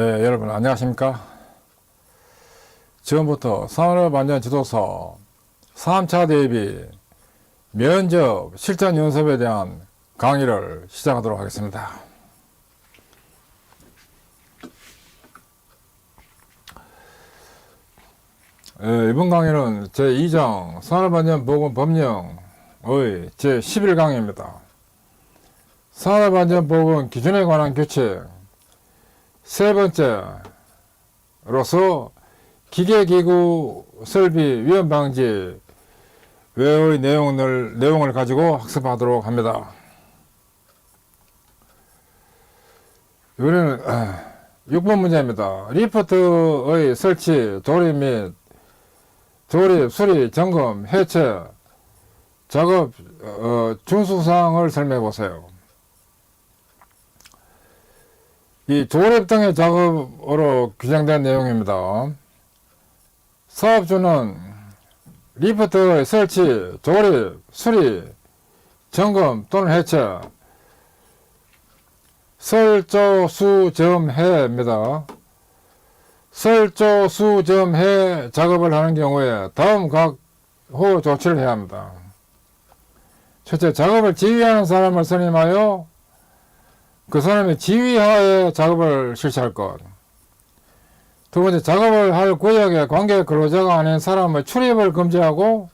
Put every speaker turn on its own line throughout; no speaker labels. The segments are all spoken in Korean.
여러분 안녕하십니까? 지금부터 산업안전지도서 3차 대비 면접 실전 연습에 대한 강의를 시작하도록 하겠습니다. 이번 강의는 제2장 산업안전보건법령의 제11강의입니다. 산업안전보건 기준에 관한 규칙 세 번째로서 기계기구 설비 위험 방지 외의 내용을 가지고 학습하도록 합니다. 이번에는 6번 문제입니다. 리프트의 설치, 조립 및 수리, 점검, 해체, 작업 준수사항을 설명해 보세요. 이 조립 등의 작업으로 규정된 내용입니다. 사업주는 리프트의 설치, 조립, 수리, 점검 또는 해체, 설조수점해입니다. 설조수점해 작업을 하는 경우에 다음 각 호 조치를 해야 합니다. 첫째, 작업을 지휘하는 사람을 선임하여 그 사람의 지휘하에 작업을 실시할 것. 두 번째, 작업을 할 구역에 관계 근로자가 아닌 사람의 출입을 금지하고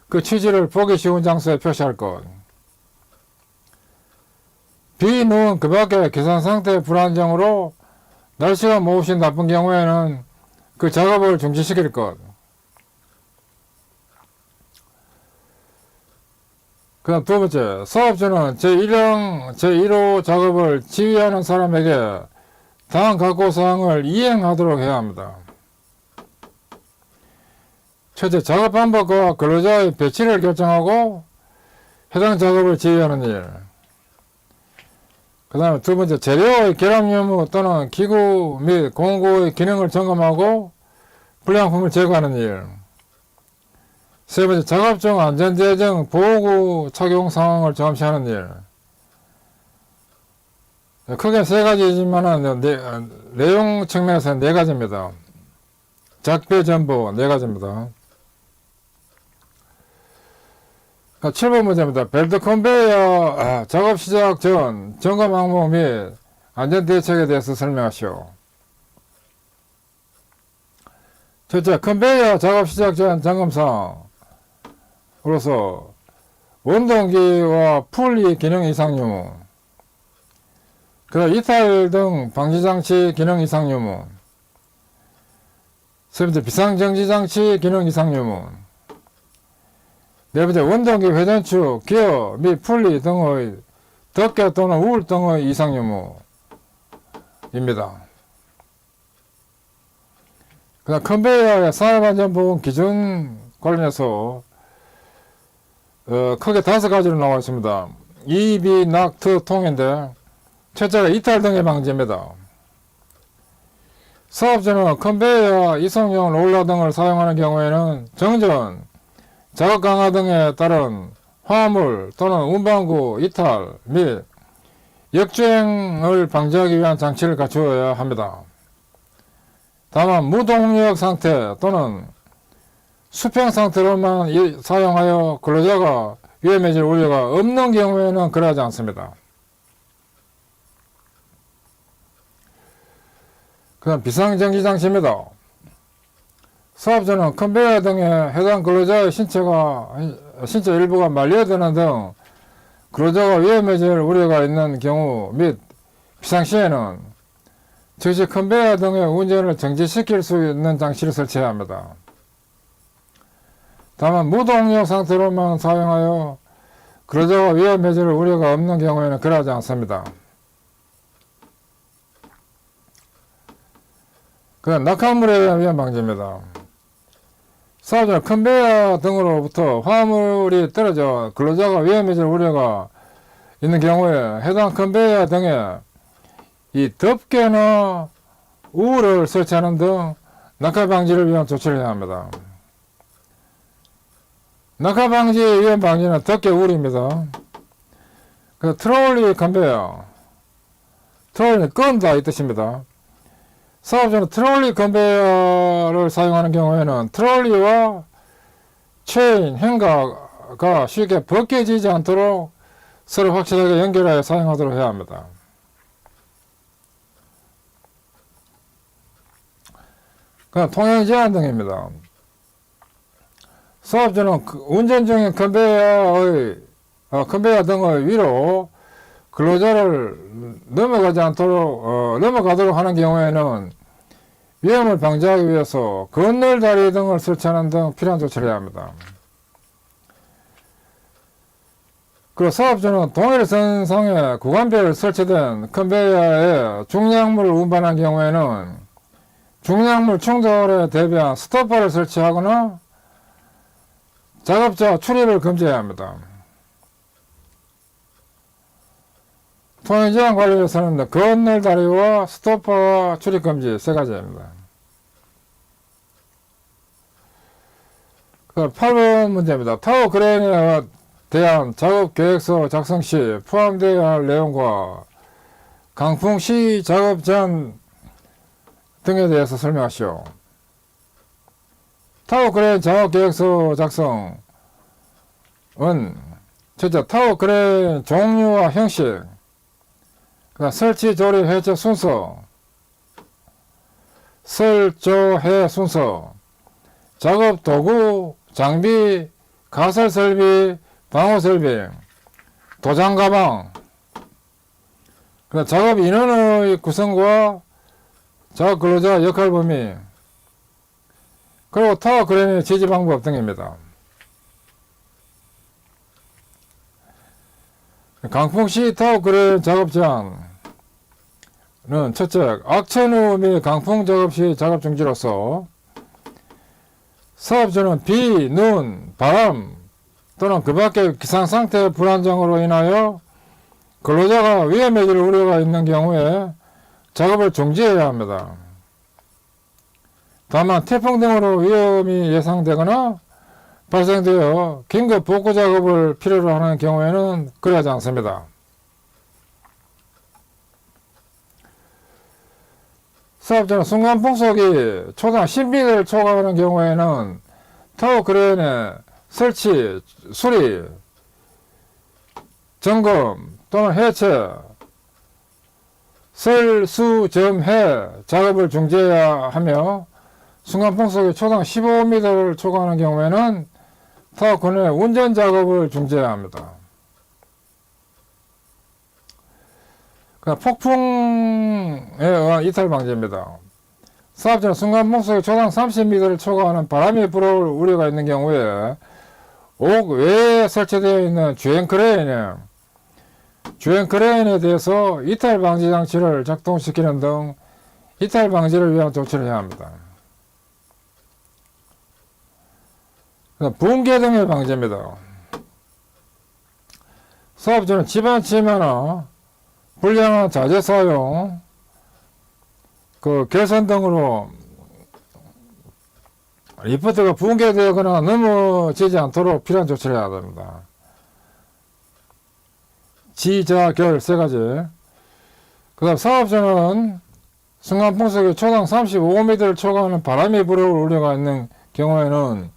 그 취지를 보기 쉬운 장소에 표시할 것. 비, 눈, 그 밖에 기상 상태 불안정으로 날씨가 몹시 나쁜 경우에는 그 작업을 중지시킬 것. 그 다음 두 번째, 사업주는 제1형, 제1호 작업을 지휘하는 사람에게 다음 각오사항을 이행하도록 해야 합니다. 첫째, 작업 방법과 근로자의 배치를 결정하고 해당 작업을 지휘하는 일. 그 다음에 두 번째, 재료의 결합 유무 또는 기구 및 공구의 기능을 점검하고 불량품을 제거하는 일. 세 번째, 작업 중 안전재정 보호구 착용 상황을 점시하는 일. 크게 세 가지지만 내용 측면에서 네 가지입니다. 작별 전부 네 가지입니다. 7번 문제입니다. 벨트 컨베이어 작업 시작 전 점검 항목 및 안전대책에 대해서 설명하시오. 첫째, 컨베이어 작업 시작 전 점검사항으로서 원동기와 풀리 기능 이상 유무, 그 다음 이탈 등 방지장치 기능 이상 유무, 세 번째, 비상정지장치 기능 이상 유무, 네 번째, 원동기 회전축, 기어 및 풀리 등의 덮개 또는 우울 등의 이상 유무입니다. 그 다음 컨베이어의 산업안전보건 기준 관련해서 크게 5가지로 나와 있습니다. 이비, 낙트, 통인데 첫째가 이탈 등의 방지입니다. 사업주는 컨베이어, 이송용 롤러 등을 사용하는 경우에는 정전, 작업 강화 등에 따른 화물 또는 운반구 이탈 및 역주행을 방지하기 위한 장치를 갖추어야 합니다. 다만 무동력 상태 또는 수평 상태로만 사용하여 근로자가 위험해질 우려가 없는 경우에는 그러하지 않습니다. 그 다음 비상정지장치입니다. 사업자는 컨베이어 등에 해당 근로자의 신체 일부가 말려드는 등 근로자가 위험해질 우려가 있는 경우 및 비상시에는 즉시 컨베이어 등의 운전을 정지시킬 수 있는 장치를 설치해야 합니다. 다만 무동력 상태로만 사용하여 근로자가 위험해질 우려가 없는 경우에는 그러하지 않습니다. 그다음 낙하물에 대한 위험 방지입니다. 사업자는 컨베이어 등으로부터 화물이 떨어져 근로자가 위험해질 우려가 있는 경우에 해당 컨베이어 등에 이 덮개나 우울을 설치하는 등 낙하 방지를 위한 조치를 해야 합니다. 낙하 방지 위험 방지는 덮개 우울입니다. 트롤리 컨베이어, 트롤리 끈다 이 뜻입니다. 사업자는 트롤리 컨베이어를 사용하는 경우에는 트롤리와 체인, 행가가 쉽게 벗겨지지 않도록 서로 확실하게 연결하여 사용하도록 해야 합니다. 그냥 통행 제한 등입니다. 사업자는 운전 중인 컨베이어 등의 위로 근로자를 넘어가도록 하는 경우에는 위험을 방지하기 위해서 건널다리 등을 설치하는 등 필요한 조치를 해야 합니다. 그리고 사업자는 동일선상에 구간별 설치된 컨베이어에 중량물을 운반한 경우에는 중량물 충돌에 대비한 스토퍼를 설치하거나 작업자 출입을 금지해야 합니다. 통행제한 관리에서는 건널다리와 스토퍼 출입 금지 세 가지입니다. 8번 문제입니다. 타워 크레인에 대한 작업 계획서 작성 시 포함되어야 할 내용과 강풍 시 작업 제한 등에 대해서 설명하시오. 타워 크레인 작업 계획서 작성은 첫째, 타워 크레인 종류와 형식, 설치, 조립, 해체 순서, 설조해 순서, 작업 도구, 장비, 가설 설비, 방호 설비, 도장 가방, 작업 인원의 구성과 작업 근로자 역할 범위, 그리고 타워 크레인의 지지 방법 등입니다. 강풍 시 타워 크레인 작업 제한은 첫째, 악천후 및 강풍 작업 시 작업 중지로서 사업자는 비, 눈, 바람 또는 그 밖의 기상상태 불안정으로 인하여 근로자가 위험해질 우려가 있는 경우에 작업을 중지해야 합니다. 다만 태풍 등으로 위험이 예상되거나 발생되어 긴급 복구 작업을 필요로 하는 경우에는 그러하지 않습니다. 사업자는 순간 풍속이 초당 10m를 초과하는 경우에는 타워 크레인의 설치, 수리, 점검 또는 해체, 설수점해 작업을 중지해야 하며 순간 풍속이 초당 15m를 초과하는 경우에는 타워 크레인의 운전 작업을 중지해야 합니다. 폭풍에 의한 이탈 방지입니다. 사업자는 순간 풍속이 초당 30m를 초과하는 바람이 불어올 우려가 있는 경우에 옥 외에 설치되어 있는 주행 크레인에 대해서 이탈 방지 장치를 작동시키는 등 이탈 방지를 위한 조치를 해야 합니다. 붕괴 등의 방지입니다. 사업자는 집안 침해나 불량한 자재 사용, 개선 등으로 리프트가 붕괴되거나 넘어지지 않도록 필요한 조치를 해야 됩니다. 지자결 세 가지. 그 다음 사업자는 순간 풍속이 초당 35m를 초과하는 바람이 불어올 우려가 있는 경우에는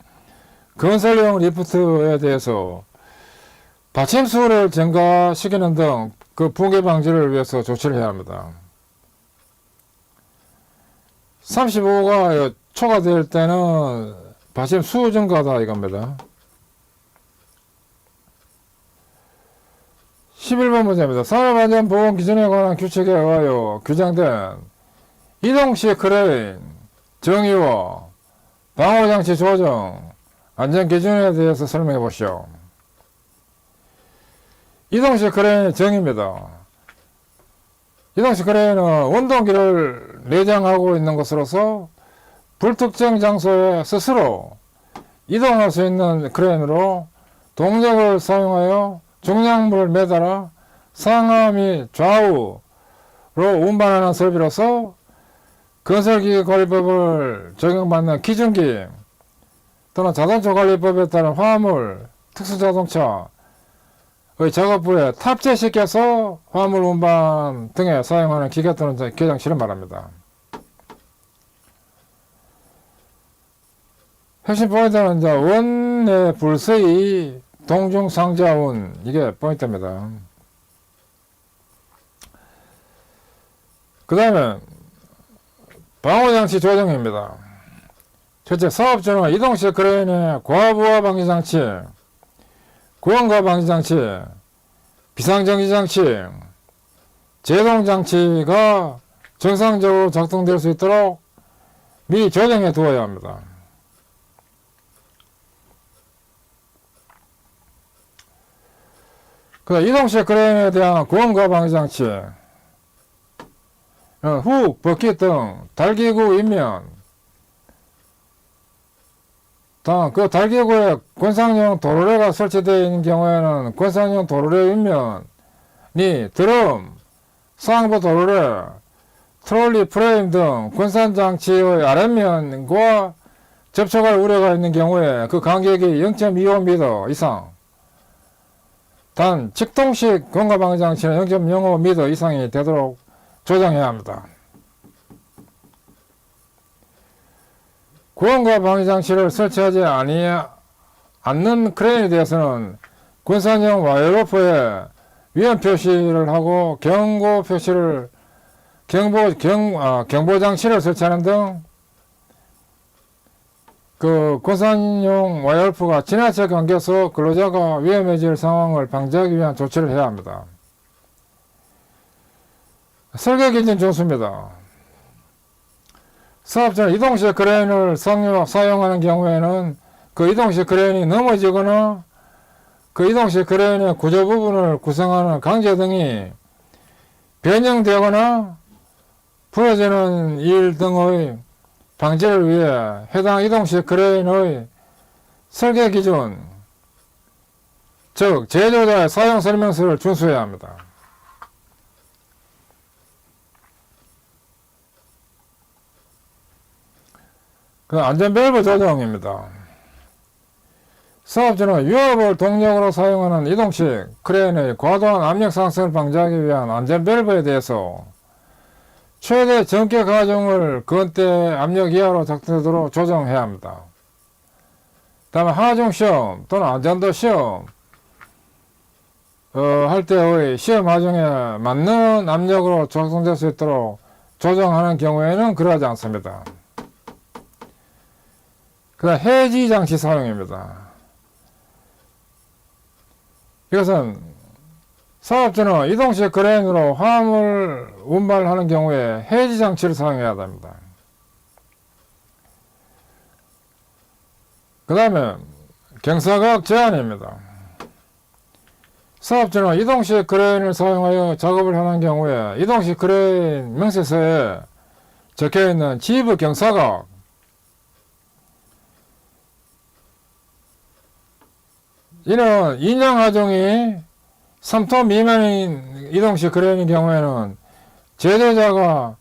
건설용 리프트에 대해서 받침수를 증가시키는 등 그 붕괴 방지를 위해서 조치를 해야 합니다. 35가 초과될 때는 받침수 증가다 이겁니다. 11번 문제입니다. 산업안전보건 기준에 관한 규칙에 의하여 규정된 이동시 크레인 정의와 방호장치 조정 안전기준에 대해서 설명해 보시오. 이동식 크레인의 정의입니다. 이동식 크레인은 운동기를 내장하고 있는 것으로서 불특정 장소에 스스로 이동할 수 있는 크레인으로 동력을 사용하여 중량물을 매달아 상하 및 좌우로 운반하는 설비로서 건설기계관리법을 적용받는 기준기 또는 자동차관리법에 따른 화물, 특수자동차 작업부에 탑재시켜서 화물 운반 등에 사용하는 기계 또는 기장실을 말합니다. 핵심 포인트는 이제 원내 불서의 동중상자운, 이게 포인트입니다. 그 다음에 방호장치 조정입니다. 첫째, 사업주는 이동식 크레인의 과부하 방지장치, 고온가 방지장치, 비상정지장치, 제동장치가 정상적으로 작동될 수 있도록 미리 조정해 두어야 합니다. 이동식 크레인에 대한 고온가 방지장치, 훅, 버킷 등 달기구 인면, 그 달기구에 권상용 도로래가 설치되어 있는 경우에는 권상용 도로래 인면이 드럼, 상부 도로래, 트롤리 프레임 등 권산장치의 아랫면과 접촉할 우려가 있는 경우에 그 간격이 0.25m 이상, 단 직동식 공가방지장치는 0.05m 이상이 되도록 조정해야 합니다. 고온가 방지장치를 설치하지 않는 크레인에 대해서는 군산형 와이어로프에 위험 표시를 하고 경고 표시를 경보장치를 설치하는 등 그 군산용 와이어로프가 지나쳐 감겨서 근로자가 위험해질 상황을 방지하기 위한 조치를 해야 합니다. 설계 기준 준수입니다. 사업자는 이동식 크레인을 사용하는 경우에는 그 이동식 크레인이 넘어지거나 그 이동식 크레인의 구조 부분을 구성하는 강제 등이 변형되거나 부러지는 일 등의 방지를 위해 해당 이동식 크레인의 설계 기준, 즉 제조자의 사용 설명서를 준수해야 합니다. 그 안전밸브 조정입니다. 사업주는 유압을 동력으로 사용하는 이동식 크레인의 과도한 압력 상승을 방지하기 위한 안전밸브에 대해서 최대 전격 하중을 건대 압력 이하로 작동되도록 조정해야 합니다. 다음에 하중 시험 또는 안전도 시험 할 때의 시험 하중에 맞는 압력으로 작동될 수 있도록 조정하는 경우에는 그러하지 않습니다. 그 다음 해지 장치 사용입니다. 이것은 사업주는 이동식 크레인으로 화물 운반하는 경우에 해지 장치를 사용해야 됩니다. 그 다음에 경사각 제한입니다. 사업주는 이동식 크레인을 사용하여 작업을 하는 경우에 이동식 크레인 명세서에 적혀있는 지부 경사각, 이는 인양 하중이 3톤 미만인 이동식 크레인의 경우에는 제조자가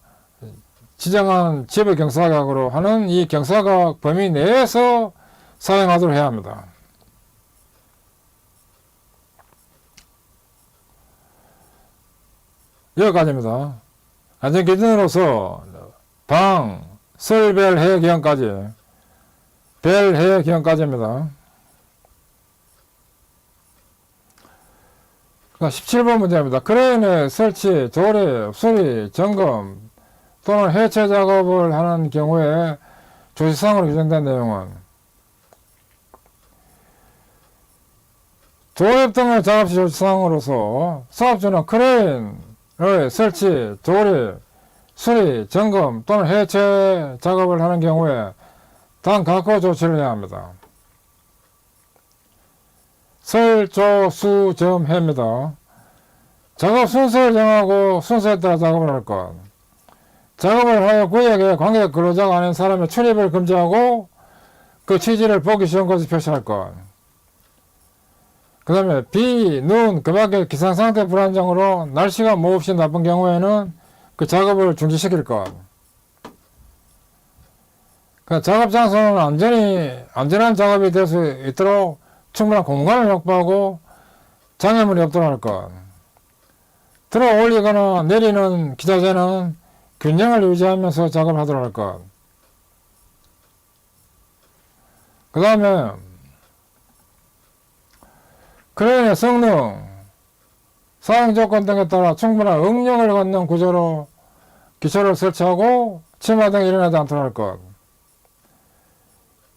지정한 지부 경사각으로 하는 이 경사각 범위 내에서 사용하도록 해야 합니다. 여기까지입니다. 안전기준으로서 방, 설, 벨, 해, 기간까지, 벨, 해, 기간까지입니다. 17번 문제입니다. 크레인의 설치, 조립, 수리, 점검 또는 해체 작업을 하는 경우에 조치사항으로 규정된 내용은 조립 등의 작업시 조치사항으로서 사업주는 크레인의 설치, 조립, 수리, 점검 또는 해체 작업을 하는 경우에 단 각호 조치를 해야 합니다. 설, 조, 수, 점, 해입니다. 작업 순서를 정하고 순서에 따라 작업을 할 것. 작업을 하여 구역에 관계 근로자가 아닌 사람의 출입을 금지하고 그 취지를 보기 쉬운 것을 표시할 것. 그 다음에 비, 눈, 그 밖에 기상상태 불안정으로 날씨가 몹시 나쁜 경우에는 그 작업을 중지시킬 것. 그 작업 장소는 안전한 작업이 될 수 있도록 충분한 공간을 확보하고 장애물이 없도록 할 것. 들어 올리거나 내리는 기자재는 균형을 유지하면서 작업하도록 할 것. 그 다음에 크레인의 성능, 사용조건 등에 따라 충분한 응용을 갖는 구조로 기초를 설치하고 침하 등이 일어나지 않도록 할 것.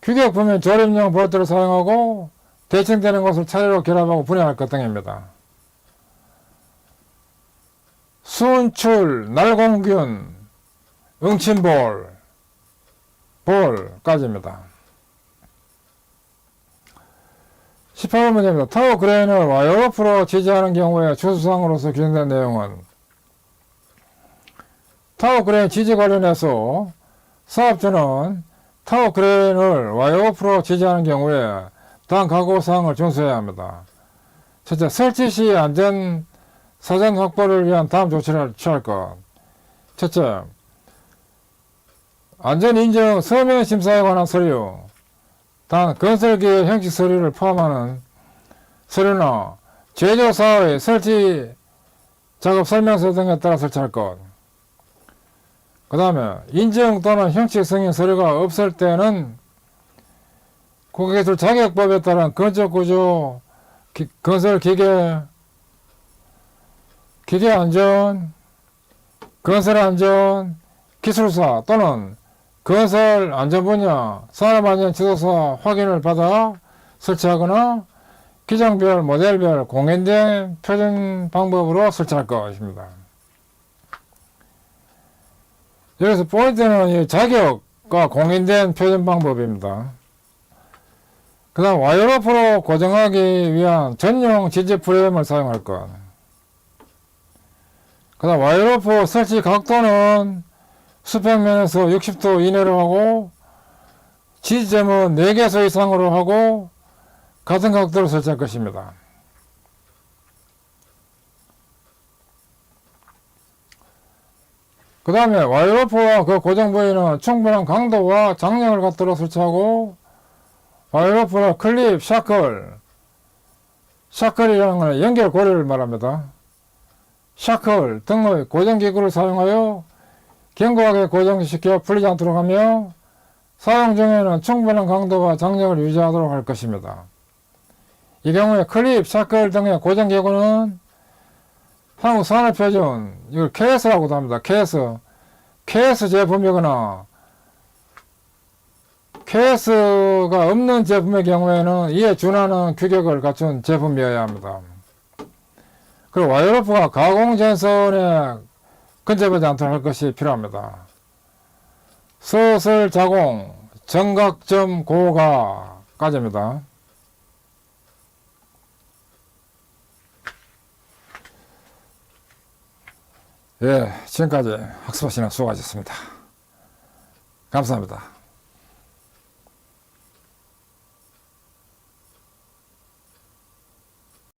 규격품인 조립용 볼트를 사용하고 대칭되는 것을 차례로 결합하고 분해할 것 등입니다. 순출, 날공균, 볼까지입니다. 18번 문제입니다. 타워 크레인을 와이어로프로 지지하는 경우에 주수사항으로서 규정된 내용은 타워 크레인 지지 관련해서 사업주는 타워 크레인을 와이어로프로 지지하는 경우에 다음 각오사항을 준수해야 합니다. 첫째, 설치 시 안전 사전 확보를 위한 다음 조치를 취할 것. 첫째, 안전인증 서면 심사에 관한 서류, 단 건설기의 형식 서류를 포함하는 서류나 제조사의 설치 작업 설명서 등에 따라 설치할 것. 그 다음에 인증 또는 형식 승인 서류가 없을 때는 국가기술 자격법에 따른 건축구조, 건설기계, 기계안전, 건설안전, 기술사 또는 건설안전 분야 산업안전 지도서 확인을 받아 설치하거나 기종별, 모델별 공인된 표준 방법으로 설치할 것입니다. 여기서 포인트는 이 자격과 공인된 표준 방법입니다. 그 다음 와이어로프로 고정하기 위한 전용 지지 프레임을 사용할 것. 그 다음 와이어로프 설치 각도는 수평면에서 60도 이내로 하고 지지점은 4개소 이상으로 하고 같은 각도로 설치할 것입니다. 그 다음에 와이어로프와 그 고정 부위는 충분한 강도와 장력을 갖도록 설치하고 와이어로프와 클립, 샤클이라는 것은 연결고리를 말합니다. 샤클 등의 고정기구를 사용하여 견고하게 고정시켜 풀리지 않도록 하며 사용 중에는 충분한 강도와 장력을 유지하도록 할 것입니다. 이 경우에 클립, 샤클 등의 고정기구는 한국 산업표준, 이걸 KS라고도 합니다. KS 제품이거나 KS가 없는 제품의 경우에는 이에 준하는 규격을 갖춘 제품이어야 합니다. 그리고 와이어로프가 가공전선에 근접하지 않도록 할 것이 필요합니다. 서슬 자공, 정각점 고가까지입니다. 예, 지금까지 학습하시는 수고하셨습니다. 감사합니다.